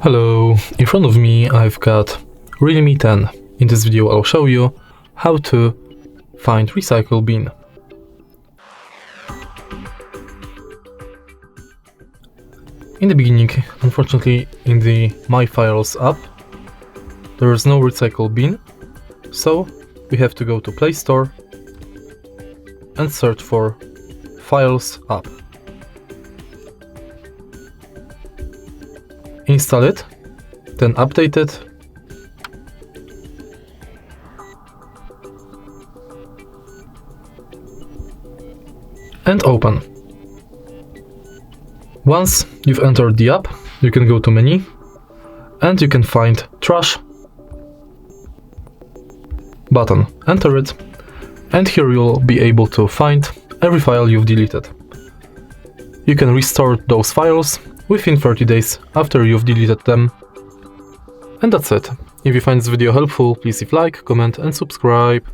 Hello, in front of me I've got Realme 10. In this video I'll show you how to find recycle bin. In the beginning, unfortunately, in the My Files app there is no recycle bin, so we have to go to Play Store and search for Files app. Install it, then update it, and open. Once you've entered the app, you can go to menu and you can find trash button. Enter it, and here you'll be able to find every file you've deleted. You can restore those files within 30 days after you've deleted them. And that's it. If you find this video helpful, please leave a like, comment and subscribe.